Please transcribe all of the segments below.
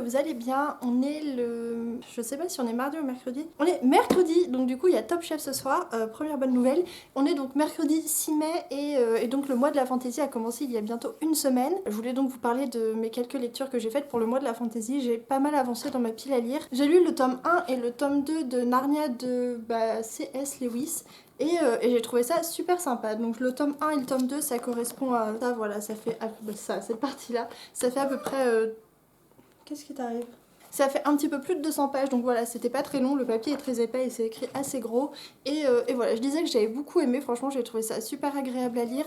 vous allez bien. On est le... Je sais pas si on est mardi ou mercredi. On est mercredi, donc du coup il y a Top Chef ce soir, première bonne nouvelle. On est donc mercredi 6 mai et donc le mois de la fantaisie a commencé il y a bientôt une semaine. Je voulais donc vous parler de mes quelques lectures que j'ai faites pour le mois de la fantaisie. J'ai pas mal avancé dans ma pile à lire. J'ai lu le tome 1 et le tome 2 de Narnia de C.S. Lewis. Et j'ai trouvé ça super sympa. Donc le tome 1 et le tome 2 ça correspond à ça, voilà, ça fait ça, cette partie-là. Ça fait à peu près... Qu'est-ce qui t'arrive? Ça fait un petit peu plus de 200 pages, donc voilà, c'était pas très long, le papier est très épais et c'est écrit assez gros. Et voilà, je disais que j'avais beaucoup aimé, franchement j'ai trouvé ça super agréable à lire.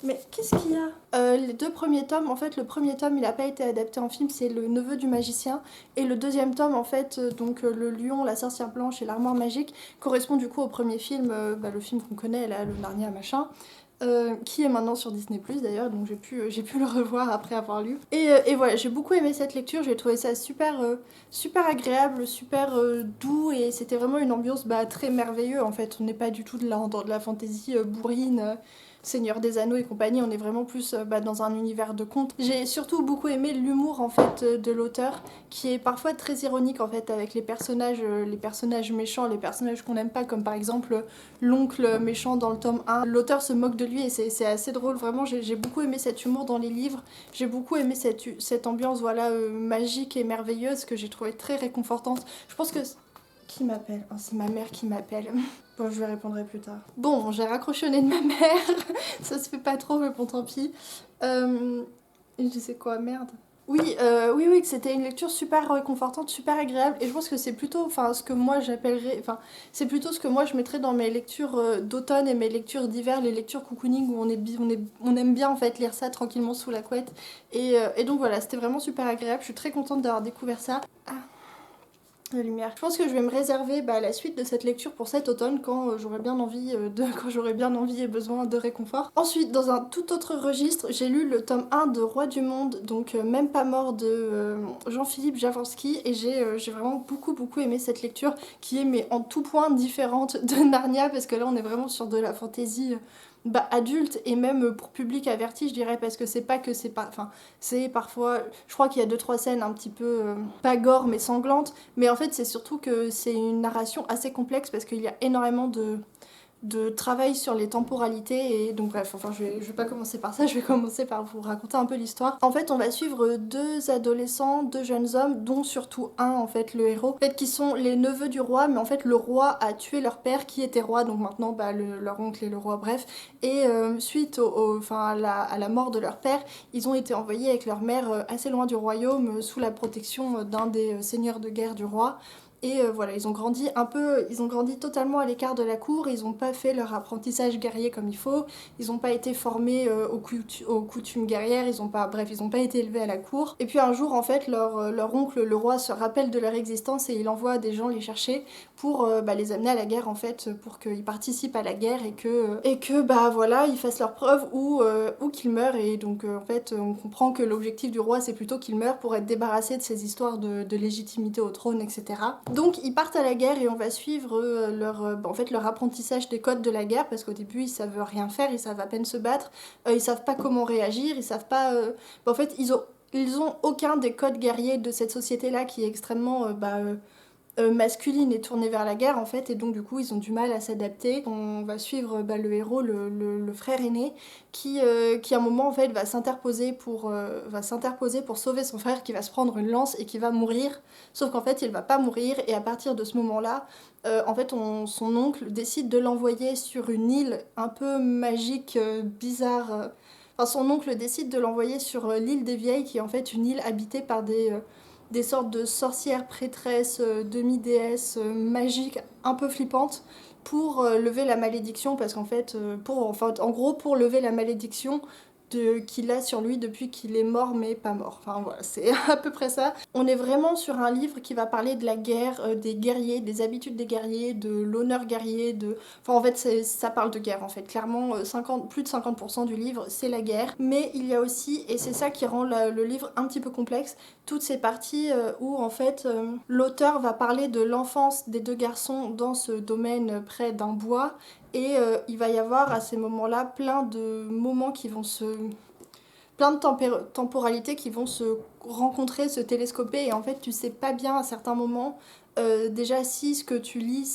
Mais qu'est-ce qu'il y a? Les deux premiers tomes, en fait, le premier tome il a pas été adapté en film, c'est Le Neveu du Magicien. Et le deuxième tome, en fait, donc Le Lion, la Sorcière Blanche et l'Armoire Magique, correspond du coup au premier film, le film qu'on connaît, là, le Narnia machin. Qui est maintenant sur Disney+, d'ailleurs, donc j'ai pu le revoir après avoir lu. Et voilà, j'ai beaucoup aimé cette lecture, j'ai trouvé ça super agréable, super doux, et c'était vraiment une ambiance très merveilleuse en fait. On n'est pas du tout dans de la fantaisie bourrine, Seigneur des Anneaux et compagnie, on est vraiment plus dans un univers de contes. J'ai surtout beaucoup aimé l'humour en fait de l'auteur, qui est parfois très ironique en fait avec les personnages méchants, les personnages qu'on n'aime pas, comme par exemple l'oncle méchant dans le tome 1. L'auteur se moque de lui et c'est assez drôle, vraiment j'ai beaucoup aimé cet humour dans les livres, j'ai beaucoup aimé cette ambiance voilà, magique et merveilleuse que j'ai trouvé très réconfortante. Je pense que... Qui m'appelle? Oh, c'est ma mère qui m'appelle. Bon, je lui répondrai plus tard. Bon, j'ai raccroché au nez de ma mère. Ça se fait pas trop, mais bon, tant pis. Je disais quoi? Merde. Oui, que c'était une lecture super réconfortante, super agréable. Et je pense que c'est plutôt, ce que moi j'appellerais, c'est plutôt ce que moi je mettrais dans mes lectures d'automne et mes lectures d'hiver, les lectures cocooning où on aime bien en fait lire ça tranquillement sous la couette. Et donc voilà, c'était vraiment super agréable. Je suis très contente d'avoir découvert ça. Ah, la lumière. Je pense que je vais me réserver la suite de cette lecture pour cet automne quand j'aurai bien envie quand j'aurai bien envie et besoin de réconfort. Ensuite, dans un tout autre registre, j'ai lu le tome 1 de Roi du Monde, donc Même pas mort de Jean-Philippe Javorski, et j'ai vraiment beaucoup aimé cette lecture qui est mais en tout point différente de Narnia, parce que là on est vraiment sur de la fantaisie adulte et même pour public averti, je dirais, parce que c'est pas que c'est pas, c'est parfois, je crois qu'il y a 2-3 scènes un petit peu pas gore mais sanglantes, mais en fait c'est surtout que c'est une narration assez complexe parce qu'il y a énormément de travail sur les temporalités. Et donc bref, je vais pas commencer par ça, je vais commencer par vous raconter un peu l'histoire. En fait, on va suivre deux adolescents, deux jeunes hommes, dont surtout un en fait le héros, en fait qui sont les neveux du roi, mais en fait le roi a tué leur père qui était roi, donc maintenant leur oncle est le roi, bref. Et suite à la mort de leur père, ils ont été envoyés avec leur mère assez loin du royaume, sous la protection d'un des seigneurs de guerre du roi. Et voilà, ils ont grandi totalement à l'écart de la cour, ils n'ont pas fait leur apprentissage guerrier comme il faut, ils n'ont pas été formés aux coutumes guerrières, ils n'ont pas été élevés à la cour. Et puis un jour, en fait, leur oncle, le roi, se rappelle de leur existence et il envoie des gens les chercher pour les amener à la guerre, en fait, pour qu'ils participent à la guerre et que ils fassent leurs preuves ou qu'ils meurent. Et donc, en fait, on comprend que l'objectif du roi, c'est plutôt qu'il meure pour être débarrassé de ces histoires de légitimité au trône, etc. Donc ils partent à la guerre et on va suivre leur apprentissage des codes de la guerre, parce qu'au début ils savent rien faire, ils savent à peine se battre, ils savent pas comment réagir, ils savent pas... en fait ils ont aucun des codes guerriers de cette société-là qui est extrêmement masculine et tournée vers la guerre en fait, et donc du coup ils ont du mal à s'adapter. On va suivre le héros, le frère aîné, qui à un moment en fait va s'interposer pour sauver son frère qui va se prendre une lance et qui va mourir, sauf qu'en fait il va pas mourir, et à partir de ce moment-là, en fait son oncle décide de l'envoyer sur une île un peu magique, bizarre. Son oncle décide de l'envoyer sur l'île des Vieilles, qui est en fait une île habitée par des sortes de sorcières, prêtresses, demi-déesses, magiques, un peu flippantes, pour lever la malédiction, parce qu'en fait, en gros, pour lever la malédiction qu'il a sur lui depuis qu'il est mort mais pas mort. Enfin voilà, c'est à peu près ça. On est vraiment sur un livre qui va parler de la guerre, des guerriers, des habitudes des guerriers, de l'honneur guerrier, Enfin en fait ça parle de guerre en fait. Clairement, plus de 50% du livre c'est la guerre. Mais il y a aussi, et c'est ça qui rend le livre un petit peu complexe, toutes ces parties où en fait l'auteur va parler de l'enfance des deux garçons dans ce domaine près d'un bois. Et il va y avoir à ces moments-là plein plein de temporalités qui vont se rencontrer, se télescoper, et en fait tu sais pas bien à certains moments déjà si ce que tu lis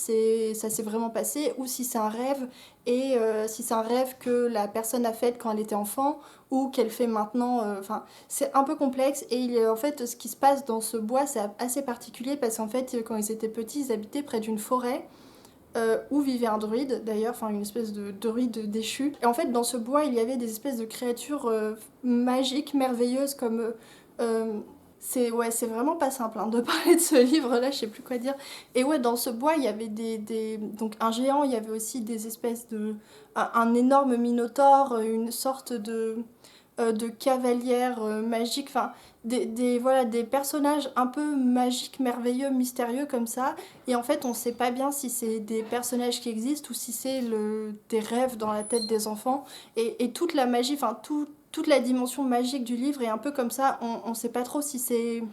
ça s'est vraiment passé ou si c'est un rêve, et si c'est un rêve que la personne a fait quand elle était enfant ou qu'elle fait maintenant. Enfin, c'est un peu complexe, et en fait ce qui se passe dans ce bois c'est assez particulier parce qu'en fait quand ils étaient petits ils habitaient près d'une forêt où vivait un druide d'ailleurs, enfin une espèce de druide déchu. Et en fait dans ce bois il y avait des espèces de créatures magiques, merveilleuses comme... c'est vraiment pas simple hein, de parler de ce livre là, je sais plus quoi dire. Et ouais, dans ce bois il y avait donc un géant, il y avait aussi des espèces de... un énorme minotaure, une sorte de cavalière magique, enfin voilà, des personnages un peu magiques, merveilleux, mystérieux comme ça. Et en fait, on sait pas bien si c'est des personnages qui existent ou si c'est des rêves dans la tête des enfants. Et toute la magie, enfin toute la dimension magique du livre est un peu comme ça. On sait pas trop si c'est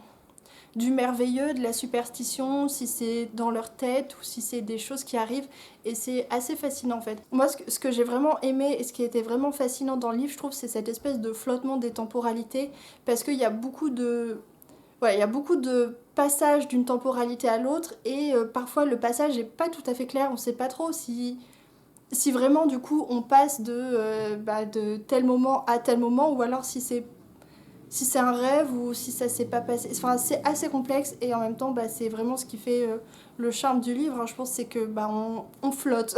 du merveilleux, de la superstition, si c'est dans leur tête ou si c'est des choses qui arrivent, et c'est assez fascinant en fait. Moi ce que j'ai vraiment aimé et ce qui était vraiment fascinant dans le livre, je trouve, c'est cette espèce de flottement des temporalités, parce qu'il y a beaucoup de... Ouais, il y a beaucoup de passages d'une temporalité à l'autre, et parfois le passage est pas tout à fait clair, on sait pas trop si vraiment du coup on passe de tel moment à tel moment, ou alors si c'est un rêve ou si ça s'est pas passé. Enfin, c'est assez complexe, et en même temps, c'est vraiment ce qui fait le charme du livre, hein, je pense, c'est que on flotte.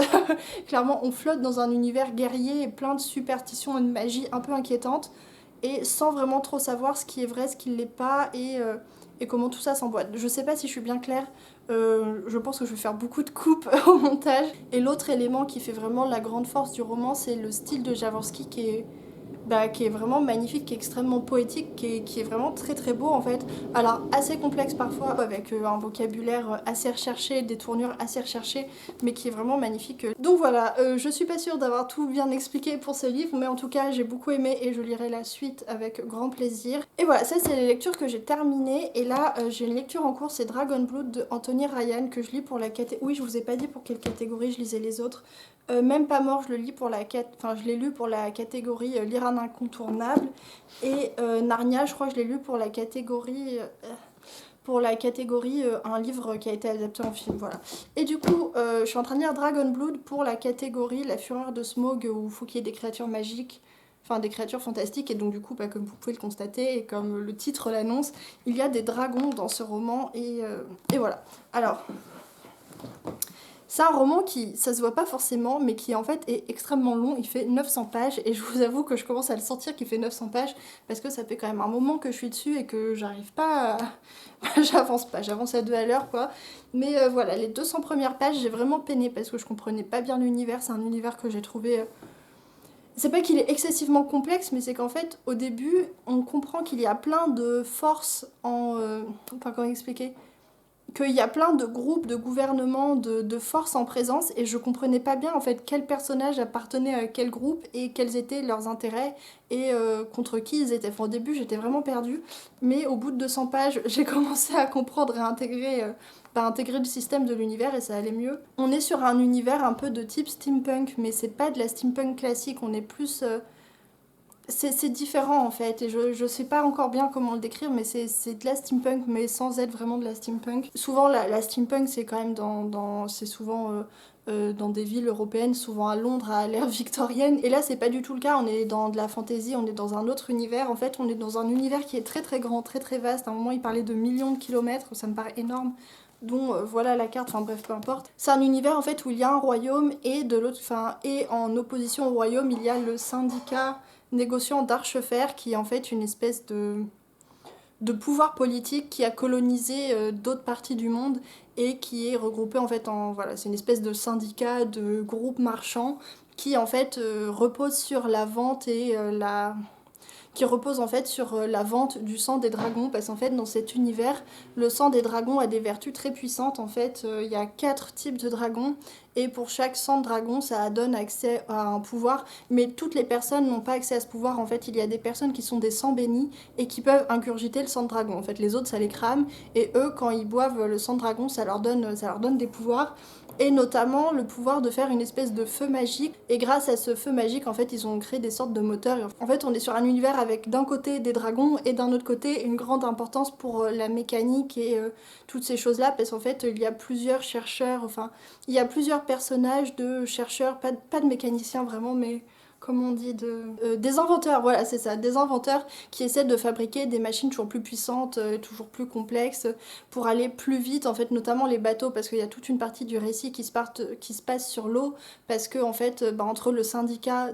Clairement, on flotte dans un univers guerrier et plein de superstitions et de magie un peu inquiétante, et sans vraiment trop savoir ce qui est vrai, ce qui l'est pas, et comment tout ça s'emboîte. Je sais pas si je suis bien claire, je pense que je vais faire beaucoup de coupes au montage. Et l'autre élément qui fait vraiment la grande force du roman, c'est le style de Jaworski qui est vraiment magnifique, qui est extrêmement poétique, qui est vraiment très très beau en fait. Alors assez complexe parfois, avec un vocabulaire assez recherché, des tournures assez recherchées, mais qui est vraiment magnifique. Donc voilà, je suis pas sûre d'avoir tout bien expliqué pour ce livre, mais en tout cas j'ai beaucoup aimé et je lirai la suite avec grand plaisir. Et voilà, ça c'est les lectures que j'ai terminées, et là j'ai une lecture en cours, c'est Dragon Blood de Anthony Ryan, que je lis pour la catégorie... Oui, je vous ai pas dit pour quelle catégorie je lisais les autres. Même pas mort, je le lis pour je l'ai lu pour la catégorie lire un incontournable, et Narnia, je crois que je l'ai lu pour la catégorie un livre qui a été adapté en film, voilà. Et du coup, je suis en train de lire Dragon Blood pour la catégorie La Fureur de Smaug, où il faut qu'il y ait des créatures magiques, enfin des créatures fantastiques, et donc du coup, comme vous pouvez le constater et comme le titre l'annonce, il y a des dragons dans ce roman, et voilà. Alors... c'est un roman qui, ça se voit pas forcément, mais qui en fait est extrêmement long, il fait 900 pages, et je vous avoue que je commence à le sentir qu'il fait 900 pages, parce que ça fait quand même un moment que je suis dessus et que j'arrive pas à... j'avance à 2 à l'heure quoi. Mais voilà, les 200 premières pages, j'ai vraiment peiné parce que je comprenais pas bien l'univers, c'est un univers que j'ai trouvé... C'est pas qu'il est excessivement complexe, mais c'est qu'en fait, au début, on comprend qu'il y a plein de forces en... Enfin, comment expliquer ? Qu'il y a plein de groupes, de gouvernements, de forces en présence, et je comprenais pas bien en fait quel personnage appartenait à quel groupe et quels étaient leurs intérêts et contre qui ils étaient. Enfin, au début j'étais vraiment perdue, mais au bout de 200 pages j'ai commencé à comprendre et à intégrer le système de l'univers, et ça allait mieux. On est sur un univers un peu de type steampunk, mais c'est pas de la steampunk classique, on est plus... c'est différent en fait, et je sais pas encore bien comment le décrire, mais c'est de la steampunk, mais sans être vraiment de la steampunk. Souvent la steampunk c'est quand même c'est souvent dans des villes européennes, souvent à Londres, à l'ère victorienne, et là c'est pas du tout le cas, on est dans de la fantasy, on est dans un autre univers, en fait on est dans un univers qui est très très grand, très très vaste. À un moment il parlait de millions de kilomètres, ça me paraît énorme, dont voilà la carte, enfin bref, peu importe. C'est un univers en fait où il y a un royaume, et de l'autre, et en opposition au royaume il y a le syndicat négociant d'Archefer, qui est en fait une espèce de pouvoir politique qui a colonisé d'autres parties du monde, et qui est regroupé en fait en... Voilà, c'est une espèce de syndicat, de groupe marchand, qui en fait repose sur la vente qui repose en fait sur la vente du sang des dragons, parce qu'en fait dans cet univers le sang des dragons a des vertus très puissantes. En fait il y a 4 types de dragons, et pour chaque sang de dragon ça donne accès à un pouvoir, mais toutes les personnes n'ont pas accès à ce pouvoir. En fait il y a des personnes qui sont des sangs bénis et qui peuvent ingurgiter le sang de dragon, en fait les autres ça les crame, et eux quand ils boivent le sang de dragon ça leur donne des pouvoirs. et notamment le pouvoir de faire une espèce de feu magique. Et grâce à ce feu magique, en fait, ils ont créé des sortes de moteurs. En fait, on est sur un univers avec d'un côté des dragons et d'un autre côté une grande importance pour la mécanique et toutes ces choses-là, parce qu'en fait, il y a plusieurs chercheurs, enfin, il y a plusieurs personnages de chercheurs, pas de mécaniciens vraiment, mais comment on dit, des inventeurs, voilà, c'est ça, des inventeurs qui essaient de fabriquer des machines toujours plus puissantes, toujours plus complexes, pour aller plus vite, en fait, notamment les bateaux, parce qu'il y a toute une partie du récit qui se passe sur l'eau, parce que, en fait, entre le syndicat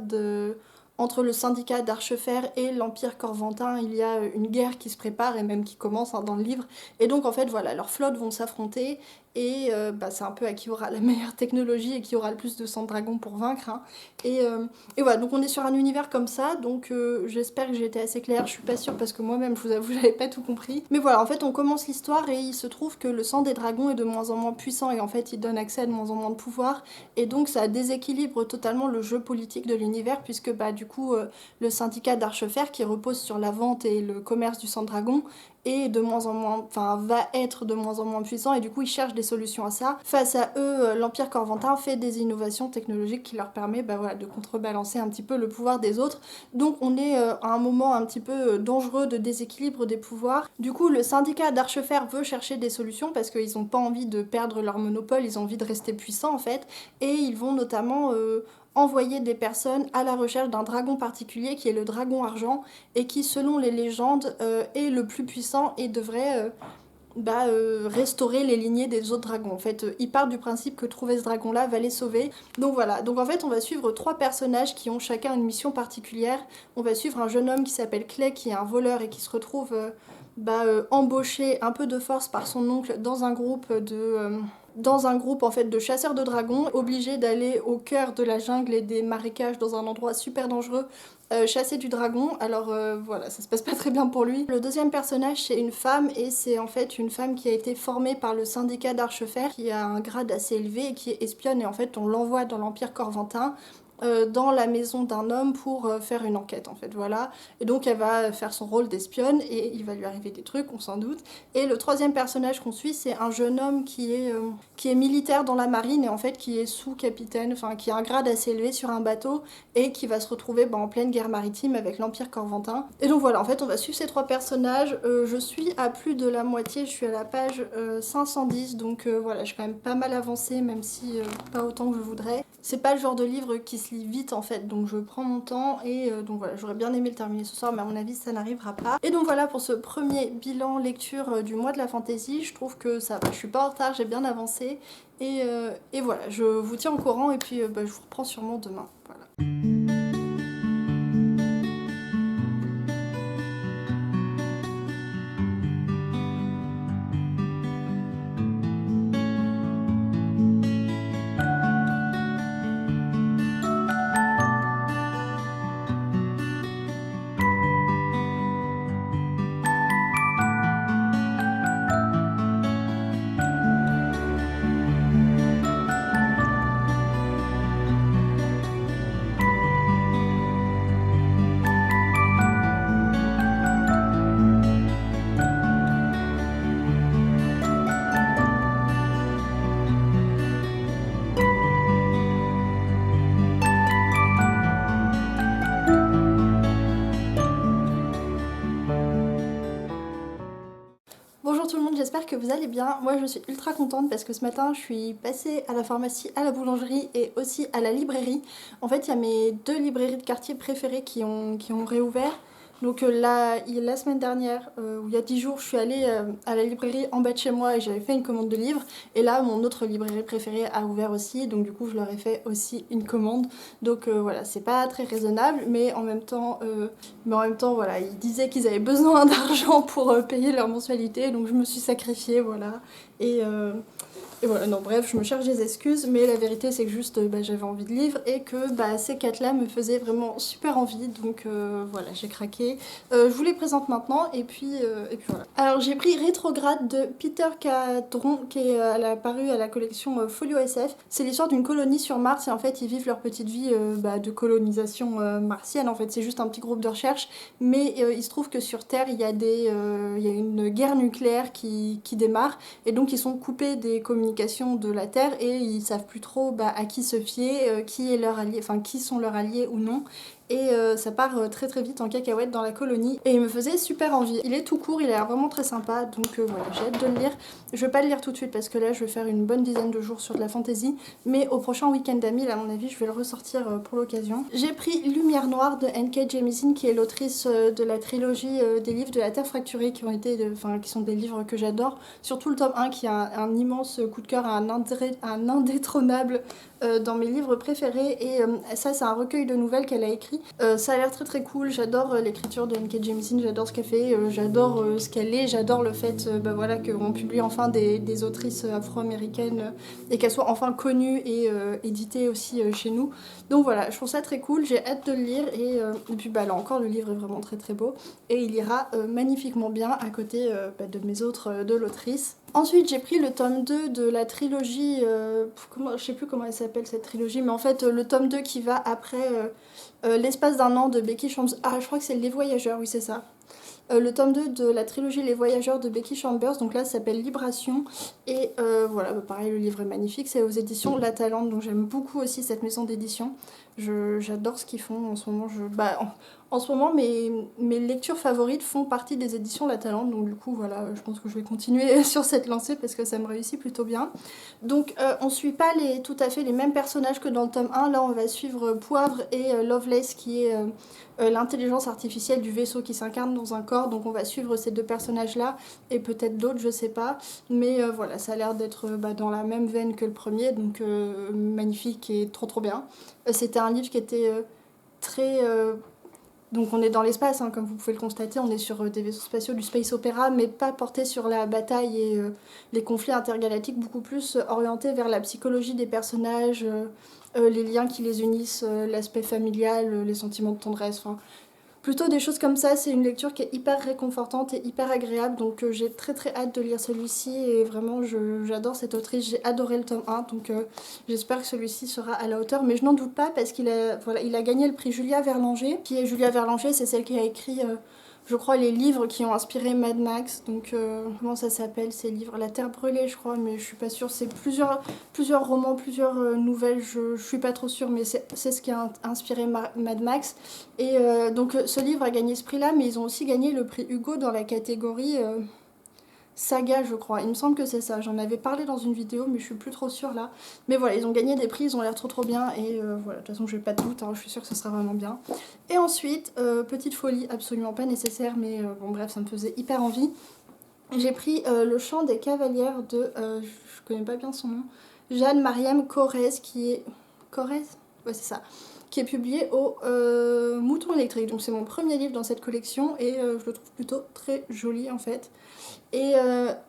d'Archefer et l'Empire Corventin, il y a une guerre qui se prépare et même qui commence dans le livre. Et donc en fait voilà, leurs flottes vont s'affronter et c'est un peu à qui aura la meilleure technologie et qui aura le plus de sang de dragon pour vaincre. Hein. Et voilà, donc on est sur un univers comme ça, donc j'espère que j'ai été assez claire, je suis pas sûre parce que moi-même je vous avoue j'avais pas tout compris. Mais voilà, en fait on commence l'histoire et il se trouve que le sang des dragons est de moins en moins puissant et en fait il donne accès à de moins en moins de pouvoir et donc ça déséquilibre totalement le jeu politique de l'univers puisque du coup le syndicat d'Archefer qui repose sur la vente et le commerce du sang de dragon est de moins en moins, va être de moins en moins puissant et du coup ils cherchent des solutions à ça. Face à eux, l'Empire Corventin fait des innovations technologiques qui leur permet de contrebalancer un petit peu le pouvoir des autres. Donc on est à un moment un petit peu dangereux de déséquilibre des pouvoirs. Du coup le syndicat d'Archefer veut chercher des solutions parce qu'ils n'ont pas envie de perdre leur monopole, ils ont envie de rester puissants en fait et ils vont notamment envoyer des personnes à la recherche d'un dragon particulier qui est le dragon argent et qui selon les légendes est le plus puissant et devrait restaurer les lignées des autres dragons. En fait, ils partent du principe que trouver ce dragon-là va les sauver. Donc voilà, donc en fait on va suivre 3 personnages qui ont chacun une mission particulière. On va suivre un jeune homme qui s'appelle Clay qui est un voleur et qui se retrouve embauché un peu de force par son oncle dans un groupe en fait de chasseurs de dragons, obligé d'aller au cœur de la jungle et des marécages dans un endroit super dangereux, chasser du dragon. Alors voilà, ça se passe pas très bien pour lui. Le deuxième personnage c'est une femme et c'est en fait une femme qui a été formée par le syndicat d'Archefer, qui a un grade assez élevé et qui est espionne et en fait on l'envoie dans l'Empire Corventin dans la maison d'un homme pour faire une enquête en fait, voilà. Et donc elle va faire son rôle d'espionne et il va lui arriver des trucs, on s'en doute. Et le troisième personnage qu'on suit, c'est un jeune homme qui est militaire dans la marine et en fait qui est sous-capitaine, enfin qui a un grade assez élevé sur un bateau et qui va se retrouver en pleine guerre maritime avec l'Empire Corventin. Et donc voilà, en fait on va suivre ces 3 personnages. Je suis à plus de la moitié, je suis à la page 510, donc voilà, j'ai quand même pas mal avancé, même si pas autant que je voudrais. C'est pas le genre de livre qui se lit vite en fait, donc je prends mon temps et donc voilà, j'aurais bien aimé le terminer ce soir, mais à mon avis ça n'arrivera pas. Et donc voilà pour ce premier bilan lecture du mois de la fantasy, je trouve que ça va, je suis pas en retard, j'ai bien avancé et voilà, je vous tiens au courant et puis je vous reprends sûrement demain, voilà. Bonjour tout le monde, j'espère que vous allez bien. Moi je suis ultra contente parce que ce matin je suis passée à la pharmacie, à la boulangerie et aussi à la librairie. En fait il y a mes 2 librairies de quartier préférées qui ont réouvert. Donc la semaine dernière, ou il y a 10 jours, je suis allée à la librairie en bas de chez moi et j'avais fait une commande de livres. Et là, mon autre librairie préférée a ouvert aussi, donc du coup, je leur ai fait aussi une commande. Donc voilà, c'est pas très raisonnable, mais en même temps, voilà, ils disaient qu'ils avaient besoin d'argent pour payer leur mensualité, donc je me suis sacrifiée, voilà. Et voilà, non bref, je me cherche des excuses, mais la vérité c'est que juste j'avais envie de livres et que ces 4-là me faisaient vraiment super envie, donc voilà, j'ai craqué. Je vous les présente maintenant et puis voilà. Alors j'ai pris Rétrograde de Peter Cadron qui est apparu à la collection Folio SF. C'est l'histoire d'une colonie sur Mars et en fait ils vivent leur petite vie de colonisation martienne, en fait c'est juste un petit groupe de recherche, mais il se trouve que sur Terre il y a une guerre nucléaire qui démarre et donc donc ils sont coupés des communications de la Terre et ils savent plus trop à qui se fier, qui est leur allié, enfin qui sont leurs alliés ou non. Et ça part très très vite en cacahuète dans la colonie. Et il me faisait super envie. Il est tout court, il a l'air vraiment très sympa, donc voilà, j'ai hâte de le lire. Je vais pas le lire tout de suite parce que là je vais faire une bonne dizaine de jours sur de la fantasy. Mais au prochain week-end d'amis, à mon avis, je vais le ressortir pour l'occasion. J'ai pris Lumière Noire de N.K. Jemisin, qui est l'autrice de la trilogie des livres de la Terre Fracturée, qui sont des livres que j'adore. Surtout le tome 1 qui a un immense coup de cœur, un indétrônable dans mes livres préférés. Et ça, c'est un recueil de nouvelles qu'elle a écrit. Ça a l'air très très cool, j'adore l'écriture de N.K. Jemisin, j'adore ce qu'elle fait, j'adore ce qu'elle est, j'adore le fait voilà, qu'on publie enfin des autrices afro-américaines et qu'elles soient enfin connues et éditées aussi chez nous. Donc voilà, je trouve ça très cool, j'ai hâte de le lire et puis là encore le livre est vraiment très très beau et il ira magnifiquement bien à côté de mes autres de l'autrice. Ensuite, j'ai pris le tome 2 de la trilogie, je sais plus comment elle s'appelle cette trilogie, mais en fait le tome 2 qui va après l'espace d'un an de Becky Chambers. Ah, je crois que c'est Les Voyageurs, oui c'est ça. Le tome 2 de la trilogie Les Voyageurs de Becky Chambers, donc là ça s'appelle Libration. Et voilà, pareil, le livre est magnifique, c'est aux éditions La Talente, donc j'aime beaucoup aussi cette maison d'édition. J'adore ce qu'ils font en ce moment. En ce moment, mes lectures favorites font partie des éditions La Talente, donc du coup, voilà, je pense que je vais continuer sur cette lancée parce que ça me réussit plutôt bien. Donc, on suit pas tout à fait les mêmes personnages que dans le tome 1. Là, on va suivre Poivre et Lovelace, qui est l'intelligence artificielle du vaisseau qui s'incarne dans un corps. Donc, on va suivre ces deux personnages-là et peut-être d'autres, je sais pas. Mais voilà, ça a l'air d'être dans la même veine que le premier, donc magnifique et trop trop bien. C'était un livre qui était très... Donc on est dans l'espace, hein, comme vous pouvez le constater, on est sur des vaisseaux spatiaux, du space opéra, mais pas porté sur la bataille et les conflits intergalactiques, beaucoup plus orienté vers la psychologie des personnages, les liens qui les unissent, l'aspect familial, les sentiments de tendresse, enfin... Plutôt des choses comme ça, c'est une lecture qui est hyper réconfortante et hyper agréable, donc j'ai très très hâte de lire celui-ci et vraiment j'adore cette autrice, j'ai adoré le tome 1, donc j'espère que celui-ci sera à la hauteur, mais je n'en doute pas parce qu'il a gagné le prix Julia Verlanger. Qui est Julia Verlanger? C'est celle qui a écrit je crois les livres qui ont inspiré Mad Max, donc comment ça s'appelle ces livres? La Terre brûlée je crois, mais je suis pas sûre, c'est plusieurs romans, plusieurs nouvelles, je suis pas trop sûre, mais c'est ce qui a inspiré Mad Max. Et donc ce livre a gagné ce prix-là, mais ils ont aussi gagné le prix Hugo dans la catégorie saga, je crois. Il me semble que c'est ça. J'en avais parlé dans une vidéo, mais je suis plus trop sûre là. Mais voilà, ils ont gagné des prix, ils ont l'air trop trop bien. Et voilà, de toute façon, j'ai pas de doute, hein, je suis sûre que ce sera vraiment bien. Et ensuite, petite folie, absolument pas nécessaire, mais bon, bref, ça me faisait hyper envie. J'ai pris Le Chant des Cavalières de, je connais pas bien son nom, Jeanne-Mariam Corrèze, qui est... Corrèze? Ouais, c'est ça. Qui est publié au Mouton électrique. Donc c'est mon premier livre dans cette collection et je le trouve plutôt très joli en fait. Et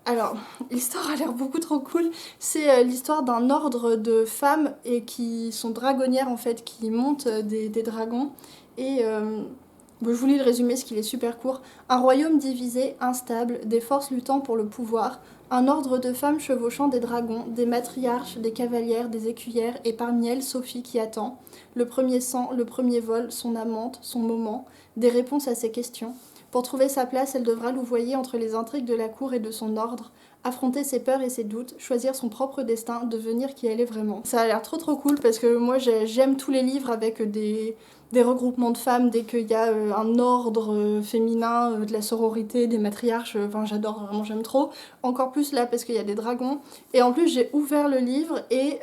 alors, l'histoire a l'air beaucoup trop cool. C'est l'histoire d'un ordre de femmes et qui sont dragonnières en fait, qui montent des dragons. Et bon, je vous lis le résumé, ce qu'il est super court. Un royaume divisé, instable, des forces luttant pour le pouvoir. Un ordre de femmes chevauchant des dragons, des matriarches, des cavalières, des écuyères, et parmi elles Sophie qui attend. Le premier sang, le premier vol, son amante, son moment, des réponses à ses questions. Pour trouver sa place, elle devra louvoyer entre les intrigues de la cour et de son ordre, affronter ses peurs et ses doutes, choisir son propre destin, devenir qui elle est vraiment. Ça a l'air trop trop cool parce que moi j'aime tous les livres avec des regroupements de femmes dès qu'il y a un ordre féminin, de la sororité, des matriarches, enfin j'adore, vraiment j'aime trop. Encore plus là parce qu'il y a des dragons. Et en plus j'ai ouvert le livre et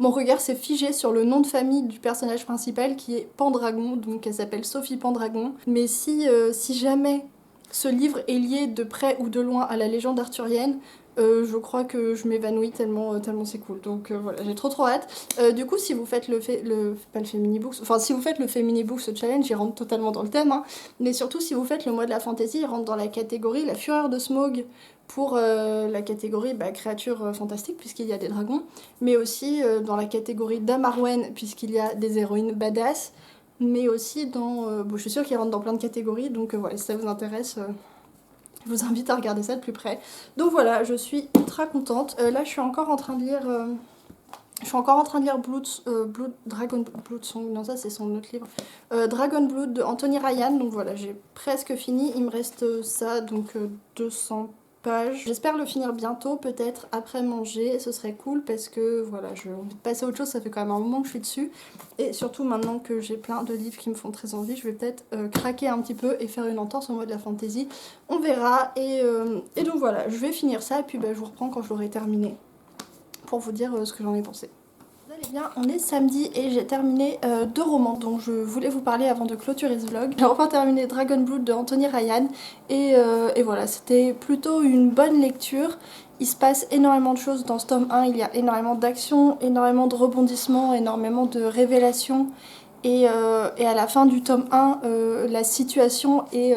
mon regard s'est figé sur le nom de famille du personnage principal qui est Pendragon, donc elle s'appelle Sophie Pendragon. Mais si jamais ce livre est lié de près ou de loin à la légende arthurienne, je crois que je m'évanouis tellement c'est cool. Donc voilà, j'ai trop trop hâte. Du coup, si vous faites pas le Féminibooks, enfin si vous faites le Féminibooks Challenge, il rentre totalement dans le thème, hein. Mais surtout si vous faites le mois de la fantasy, il rentre dans la catégorie La Fureur de Smaug pour la catégorie créatures fantastiques puisqu'il y a des dragons, mais aussi dans la catégorie Dame Arwen puisqu'il y a des héroïnes badass, mais aussi dans... bon, je suis sûre qu'il rentre dans plein de catégories, donc voilà, si ça vous intéresse... je vous invite à regarder ça de plus près. Donc voilà, je suis ultra contente. Là, je suis encore en train de lire... Dragon Blood Song, non ça c'est son autre livre. Dragon Blood de Anthony Ryan, donc voilà, j'ai presque fini. Il me reste ça, donc 200 pages. J'espère le finir bientôt, peut-être après manger, ce serait cool parce que voilà, j'ai envie de passer à autre chose, ça fait quand même un moment que je suis dessus. Et surtout maintenant que j'ai plein de livres qui me font très envie, je vais peut-être craquer un petit peu et faire une entorse au mois de la fantaisie. On verra et donc voilà, je vais finir ça et puis je vous reprends quand je l'aurai terminé pour vous dire ce que j'en ai pensé. Eh bien, on est samedi et j'ai terminé 2 romans dont je voulais vous parler avant de clôturer ce vlog. J'ai enfin terminé Dragon Blood de Anthony Ryan et voilà, c'était plutôt une bonne lecture. Il se passe énormément de choses dans ce tome 1, il y a énormément d'action, énormément de rebondissements, énormément de révélations et à la fin du tome 1, la situation est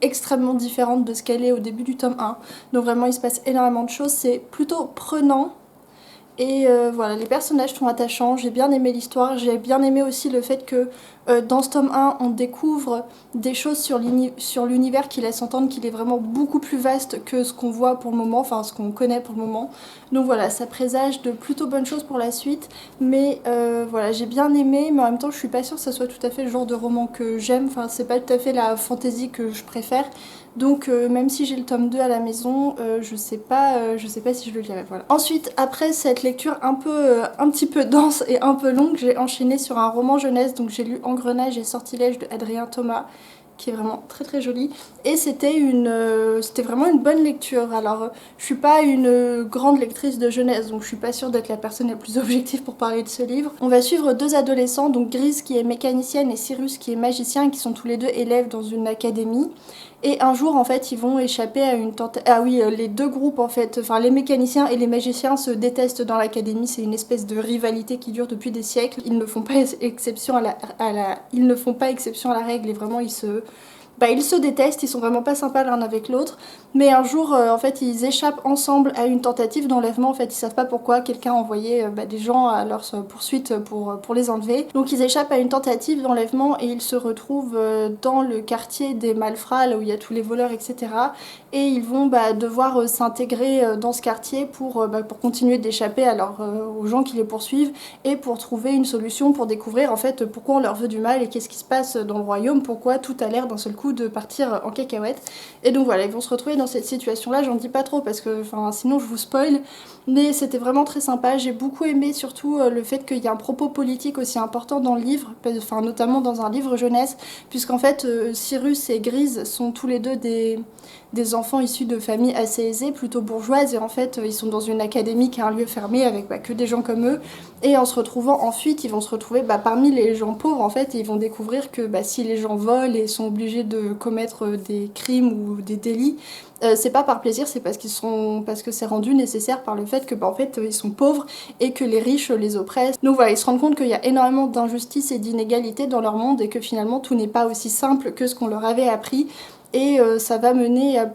extrêmement différente de ce qu'elle est au début du tome 1. Donc vraiment il se passe énormément de choses, c'est plutôt prenant. Et voilà, les personnages sont attachants, j'ai bien aimé l'histoire, j'ai bien aimé aussi le fait que dans ce tome 1, on découvre des choses sur l'univers qui laissent entendre qu'il est vraiment beaucoup plus vaste que ce qu'on voit pour le moment, enfin ce qu'on connaît pour le moment. Donc voilà, ça présage de plutôt bonnes choses pour la suite, mais voilà, j'ai bien aimé, mais en même temps je suis pas sûre que ça soit tout à fait le genre de roman que j'aime, enfin c'est pas tout à fait la fantasy que je préfère. Donc même si j'ai le tome 2 à la maison, je sais pas si je le lirai, voilà. Ensuite, après cette lecture un petit peu dense et un peu longue, j'ai enchaîné sur un roman jeunesse, donc j'ai lu Engrenage et Sortilège de Adrien Thomas, qui est vraiment très très joli. Et c'était vraiment une bonne lecture. Alors, je suis pas une grande lectrice de jeunesse, donc je suis pas sûre d'être la personne la plus objective pour parler de ce livre. On va suivre 2 adolescents, donc Grise qui est mécanicienne et Cyrus qui est magicien, et qui sont tous les 2 élèves dans une académie. Et un jour, en fait, ils vont échapper à une tentative... Ah oui, les 2 groupes, en fait, enfin les mécaniciens et les magiciens se détestent dans l'académie. C'est une espèce de rivalité qui dure depuis des siècles. Ils ne font pas exception Ils ne font pas exception à la règle et vraiment ils se détestent, ils sont vraiment pas sympas l'un avec l'autre. Mais un jour, en fait, ils échappent ensemble à une tentative d'enlèvement. En fait, ils savent pas pourquoi quelqu'un a envoyé des gens à leur poursuite pour les enlever. Donc ils échappent à une tentative d'enlèvement et ils se retrouvent dans le quartier des malfrats, là où il y a tous les voleurs, etc. Et ils vont devoir s'intégrer dans ce quartier pour continuer d'échapper aux gens qui les poursuivent et pour trouver une solution, pour découvrir en fait pourquoi on leur veut du mal et qu'est-ce qui se passe dans le royaume, pourquoi tout a l'air d'un seul coup de partir en cacahuète. Et donc voilà, ils vont se retrouver dans cette situation là, j'en dis pas trop parce que sinon je vous spoil, mais c'était vraiment très sympa. J'ai beaucoup aimé surtout le fait qu'il y a un propos politique aussi important dans le livre, notamment dans un livre jeunesse, puisqu'en fait Cyrus et Grise sont tous les deux des enfants issus de familles assez aisées, plutôt bourgeoises, et en fait ils sont dans une académie qui est un lieu fermé avec que des gens comme eux, et en se retrouvant en fuite, ils vont se retrouver parmi les gens pauvres en fait, et ils vont découvrir que si les gens volent et sont obligés de commettre des crimes ou des délits, c'est pas par plaisir, c'est parce que c'est rendu nécessaire par le fait que en fait ils sont pauvres et que les riches les oppressent. Donc voilà, ils se rendent compte qu'il y a énormément d'injustice et d'inégalités dans leur monde et que finalement tout n'est pas aussi simple que ce qu'on leur avait appris. Et ça va mener à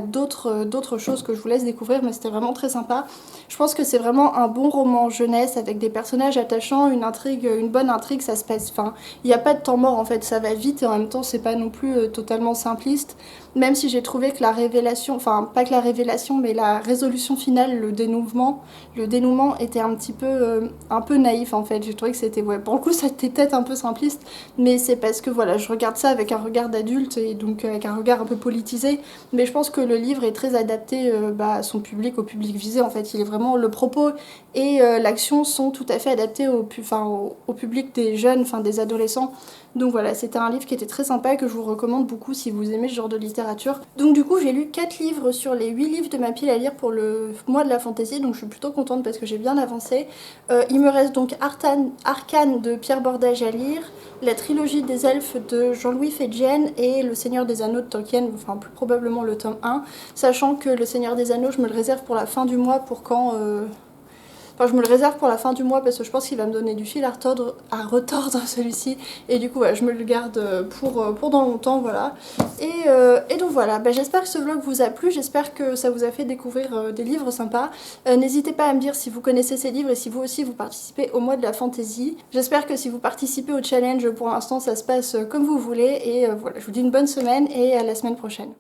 d'autres choses que je vous laisse découvrir, mais c'était vraiment très sympa. Je pense que c'est vraiment un bon roman jeunesse avec des personnages attachants, une bonne intrigue, ça se passe, il n'y a pas de temps mort en fait, ça va vite et en même temps c'est pas non plus totalement simpliste, même si j'ai trouvé que la révélation, pas que la révélation, mais la résolution finale, le dénouement était un peu naïf en fait. J'ai trouvé que c'était, pour le coup c'était peut-être un peu simpliste, mais c'est parce que voilà, je regarde ça avec un regard d'adulte et donc avec un regard un peu politisé, mais je pense que le livre est très adapté à son public, au public visé en fait. Il est vraiment, le propos et l'action sont tout à fait adaptés au public des jeunes, des adolescents. Donc voilà, c'était un livre qui était très sympa et que je vous recommande beaucoup si vous aimez ce genre de littérature. Donc du coup j'ai lu 4 livres sur les 8 livres de ma pile à lire pour le mois de la fantaisie, donc je suis plutôt contente parce que j'ai bien avancé. Il me reste donc Arcane de Pierre Bordage à lire, la trilogie des elfes de Jean-Louis Fedjen et Le Seigneur des Anneaux de Tolkien, plus probablement le tome 1, sachant que Le Seigneur des Anneaux je me le réserve pour la fin du mois pour quand... je me le réserve pour la fin du mois parce que je pense qu'il va me donner du fil à retordre celui-ci. Et du coup, je me le garde pour dans longtemps, voilà. Et donc voilà, j'espère que ce vlog vous a plu, j'espère que ça vous a fait découvrir des livres sympas. N'hésitez pas à me dire si vous connaissez ces livres et si vous aussi vous participez au mois de la fantaisie. J'espère que si vous participez au challenge, pour l'instant ça se passe comme vous voulez. Et voilà, je vous dis une bonne semaine et à la semaine prochaine.